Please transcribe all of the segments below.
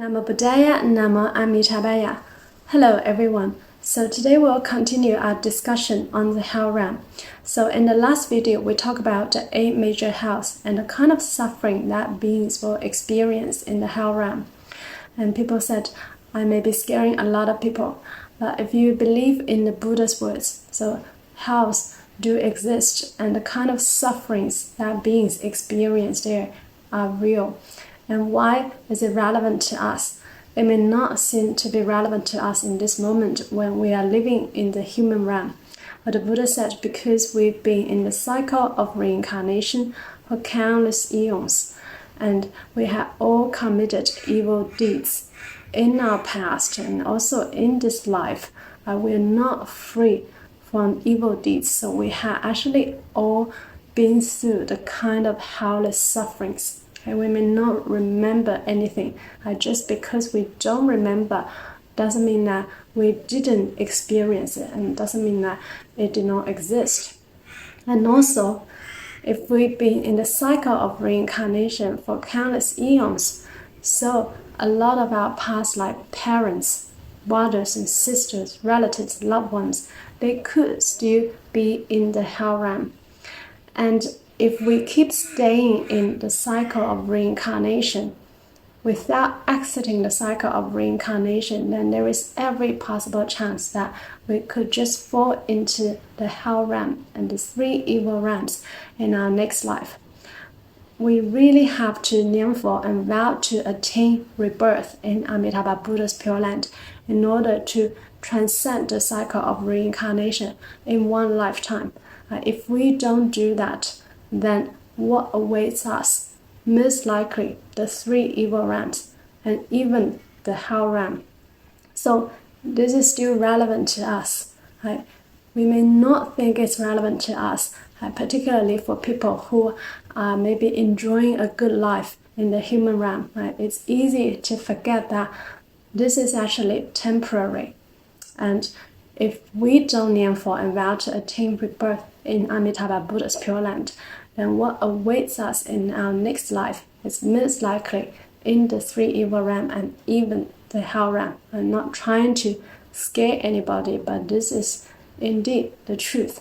Namo Buddhaya, Namo Amitabha. Hello everyone. So today we'll continue our discussion on the hell realm. So in the last video we talked about the 8 major hells and the kind of suffering that beings will experience in the hell realm. And people said, I may be scaring a lot of people, but if you believe in the Buddha's words, so hells do exist and the kind of sufferings that beings experience there are real. And why is it relevant to us? It may not seem to be relevant to us in this moment when we are living in the human realm. But the Buddha said because we've been in the cycle of reincarnation for countless eons, and we have all committed evil deeds in our past and also in this life, we are not free from evil deeds. So we have actually all been through the kind of hellish sufferings. And we may not remember anything. Just because we don't remember doesn't mean that we didn't experience it, and doesn't mean that it did not exist. And also, if we've been in the cycle of reincarnation for countless eons, so a lot of our past life parents, brothers and sisters, relatives, loved ones, they could still be in the hell realm. And if we keep staying in the cycle of reincarnation without exiting the cycle of reincarnation, then there is every possible chance that we could just fall into the hell realm and the 3 evil realms in our next life. We really have to Nyamfo and vow to attain rebirth in Amitabha Buddha's Pure Land in order to transcend the cycle of reincarnation in one lifetime. If we don't do that, then what awaits us? Most likely the 3 evil realms and even the hell realm. So this is still relevant to us. We may not think it's relevant to us, particularly for people who are maybe enjoying a good life in the human realm. It's easy to forget that this is actually temporary. And if we don't Nyamfo and vow to attain rebirth in Amitabha Buddha's Pure Land, then what awaits us in our next life is most likely in the 3 evil realm and even the hell realm. I'm not trying to scare anybody, but this is indeed the truth.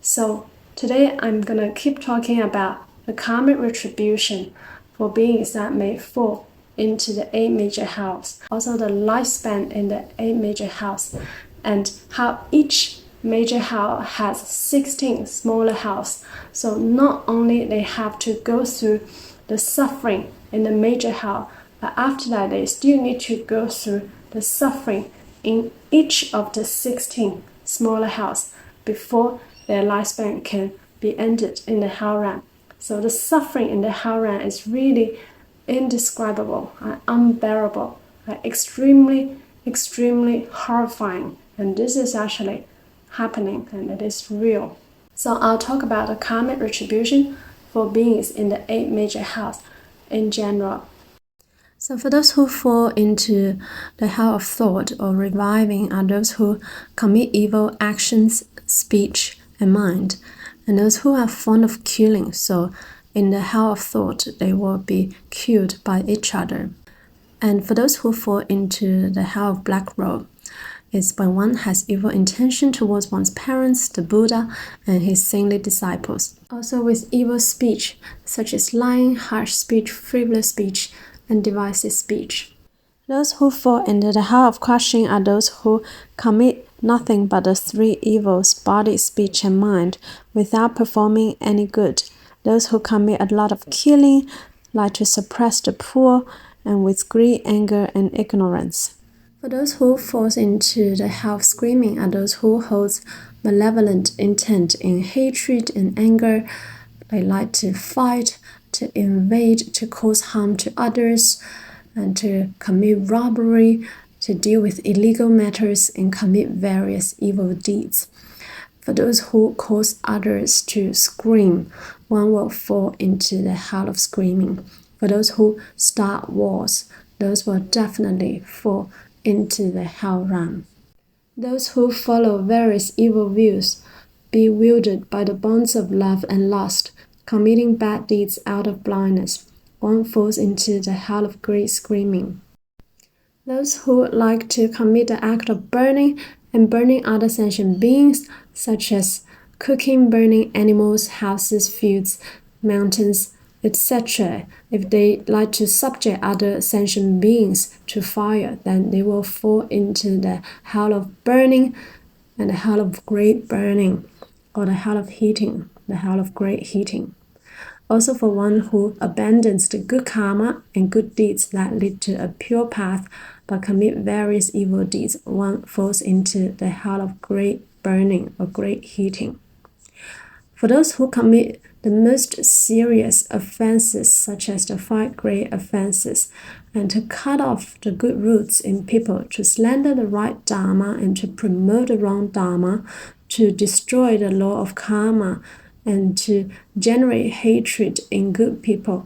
So today I'm going to keep talking about the karmic retribution for beings that may fall into the 8 major hells, also the lifespan in the 8 major hells, and how each major hell has 16 smaller hells. So not only they have to go through the suffering in the major hell, but after that they still need to go through the suffering in each of the 16 smaller hells before their lifespan can be ended in the hell realm. So the suffering in the hell realm is really indescribable, unbearable, extremely horrifying. And this is actually happening, and it is real. So I'll talk about the karmic retribution for beings in the 8 major hells in general. So for those who fall into the hell of thought or reviving are those who commit evil actions, speech, and mind, and those who are fond of killing. So in the hell of thought, they will be killed by each other. And for those who fall into the hell of black robe, is when one has evil intention towards one's parents, the Buddha, and his saintly disciples. Also with evil speech, such as lying, harsh speech, frivolous speech, and divisive speech. Those who fall into the hell of crushing are those who commit nothing but the 3 evils, body, speech, and mind, without performing any good. Those who commit a lot of killing, like to suppress the poor, and with greed, anger, and ignorance. For those who fall into the hell of screaming are those who hold malevolent intent in hatred and anger. They like to fight, to invade, to cause harm to others, and to commit robbery, to deal with illegal matters, and commit various evil deeds. For those who cause others to scream, one will fall into the hell of screaming. For those who start wars, those will definitely fall into the hell realm. Those who follow various evil views, bewildered by the bonds of love and lust, committing bad deeds out of blindness, one falls into the hell of great screaming. Those who like to commit the act of burning and burning other sentient beings, such as cooking, burning animals, houses, fields, mountains, etc. If they like to subject other sentient beings to fire, then they will fall into the hell of burning and the hell of great burning, or the hell of heating, the hell of great heating. Also, for one who abandons the good karma and good deeds that lead to a pure path but commit various evil deeds, one falls into the hell of great burning or great heating. For those who commit the most serious offenses, such as the 5 great offenses, and to cut off the good roots in people, to slander the right Dharma and to promote the wrong Dharma, to destroy the law of karma, and to generate hatred in good people,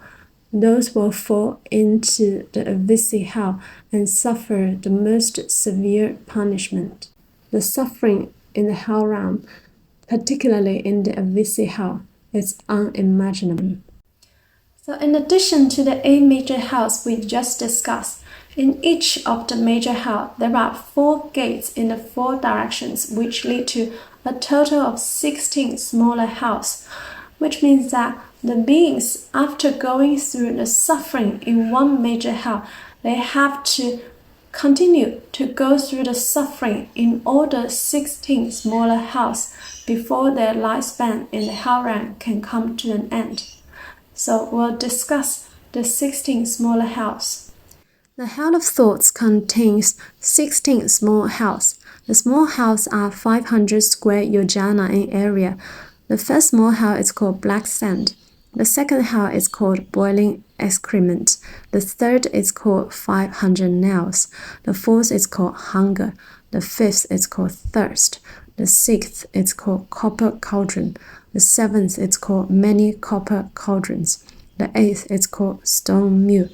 those will fall into the abyssal hell and suffer the most severe punishment. The suffering in the hell realm, particularly in the abyssal hell, is unimaginable. So in addition to the 8 major hells we just discussed, in each of the major hell, there are 4 gates in the 4 directions, which lead to a total of 16 smaller hells, which means that the beings, after going through the suffering in one major hell, they have to continue to go through the suffering in all the 16 smaller hells before their lifespan in the hell realm can come to an end. So we'll discuss the 16 smaller hells. The hell of thoughts contains 16 small hells. The small hells are 500 square yojana in area. The first small hell is called black sand. The second hell is called boiling excrement. The third is called 500 nails. The fourth is called hunger. The fifth is called thirst. The sixth is called copper cauldron. The seventh is called many copper cauldrons. The eighth is called stone mill.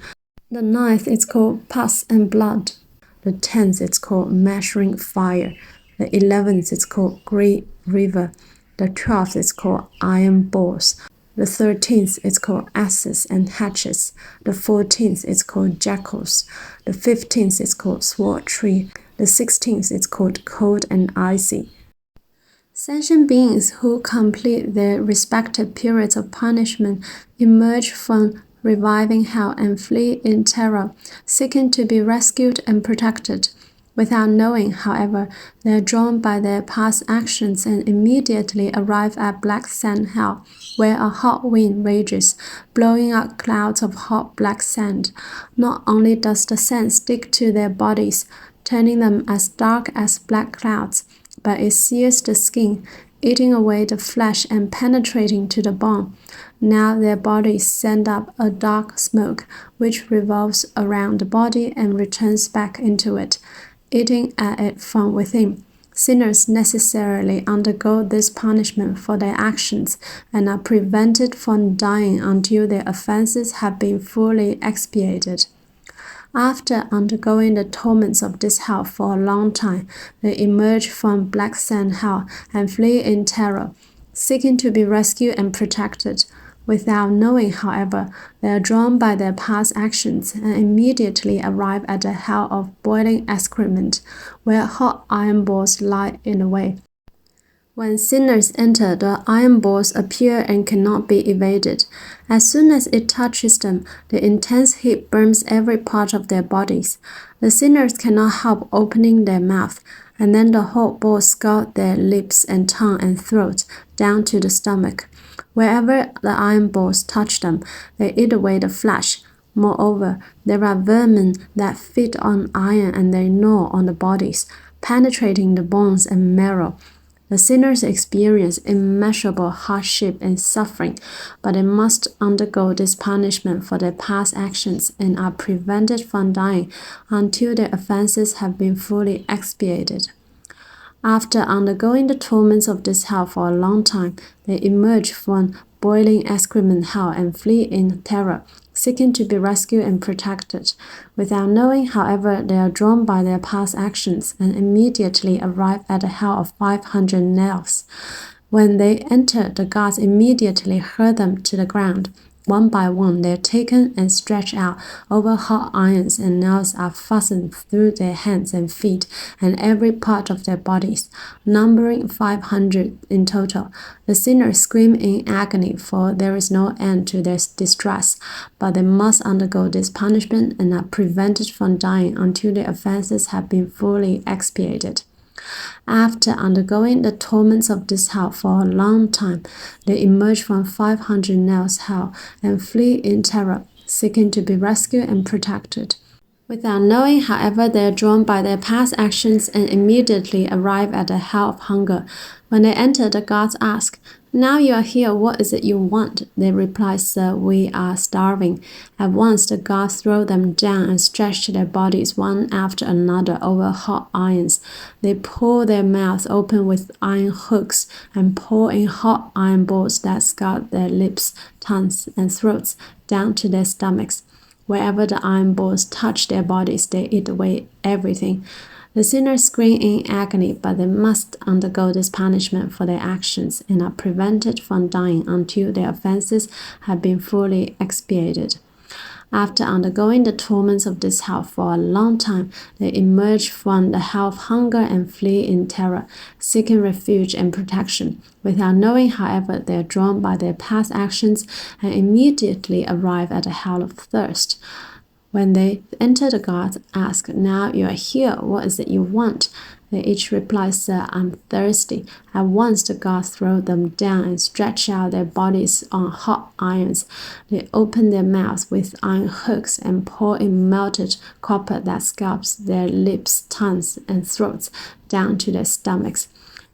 The ninth is called pus and blood. The 10th is called measuring fire. The 11th is called great river. The 12th is called iron balls. The 13th is called asses and hatches. The 14th is called jackals. The 15th is called sword tree. The 16th is called cold and icy. Sentient beings who complete their respective periods of punishment emerge from reviving hell and flee in terror, seeking to be rescued and protected. Without knowing, however, they are drawn by their past actions and immediately arrive at black sand hell, where a hot wind rages, blowing out clouds of hot black sand. Not only does the sand stick to their bodies, turning them as dark as black clouds, but it sears the skin, eating away the flesh and penetrating to the bone. Now their bodies send up a dark smoke, which revolves around the body and returns back into it, eating at it from within. Sinners necessarily undergo this punishment for their actions and are prevented from dying until their offenses have been fully expiated. After undergoing the torments of this hell for a long time, they emerge from black sand hell and flee in terror, seeking to be rescued and protected. Without knowing, however, they are drawn by their past actions and immediately arrive at the hell of boiling excrement, where hot iron balls lie in the way. When sinners enter, the iron balls appear and cannot be evaded. As soon as it touches them, the intense heat burns every part of their bodies. The sinners cannot help opening their mouth, and then the hot balls scald their lips and tongue and throat down to the stomach. Wherever the iron balls touch them, they eat away the flesh. Moreover, there are vermin that feed on iron and they gnaw on the bodies, penetrating the bones and marrow. The sinners experience immeasurable hardship and suffering, but they must undergo this punishment for their past actions and are prevented from dying until their offenses have been fully expiated. After undergoing the torments of this hell for a long time, they emerge from boiling excrement hell and flee in terror, seeking to be rescued and protected. Without knowing, however, they are drawn by their past actions and immediately arrive at the hell of 500 nails. When they enter, the gods immediately hurl them to the ground. one by one, they're taken and stretched out over hot irons, and nails are fastened through their hands and feet and every part of their bodies, numbering 500 in total. The sinners scream in agony, for there is no end to their distress, but they must undergo this punishment and are prevented from dying until their offenses have been fully expiated. After undergoing the torments of this hell for a long time, they emerge from 500 nails hell and flee in terror, seeking to be rescued and protected. Without knowing, however, they are drawn by their past actions and immediately arrive at the hell of hunger. When they enter, the gods ask, "Now you are here, what is it you want?" They reply, "Sir, we are starving." At once the gods throw them down and stretch their bodies one after another over hot irons. They pull their mouths open with iron hooks and pour in hot iron balls that scald their lips, tongues, and throats down to their stomachs. Wherever the iron balls touch their bodies, they eat away everything. The sinners scream in agony, but they must undergo this punishment for their actions and are prevented from dying until their offenses have been fully expiated. After undergoing the torments of this hell for a long time, they emerge from the hell of hunger and flee in terror, seeking refuge and protection. Without knowing, however, they are drawn by their past actions and immediately arrive at the hell of thirst. When they enter, the gods ask, "Now you are here, what is it you want?" They each reply, "Sir, I'm thirsty." At once the gods throw them down and stretch out their bodies on hot irons. They open their mouths with iron hooks and pour in melted copper that scalds their lips, tongues, and throats down to their stomachs.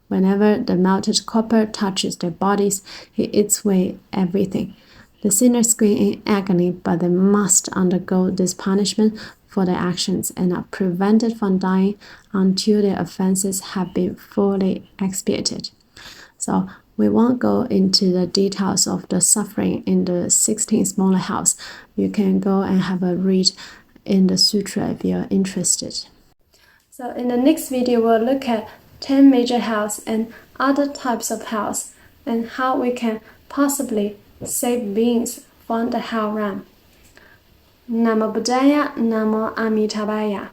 Whenever the melted copper touches their bodies, it eats away everything. The sinners scream in agony, but they must undergo this punishment for their actions and are prevented from dying until their offenses have been fully expiated. So we won't go into the details of the suffering in the 16 smaller hells. You can go and have a read in the Sutra if you're interested. So in the next video, we'll look at 10 major hells and other types of hells and how we can possibly save beings from the hell realm. Namo Buddhaya, Namo Amitabha.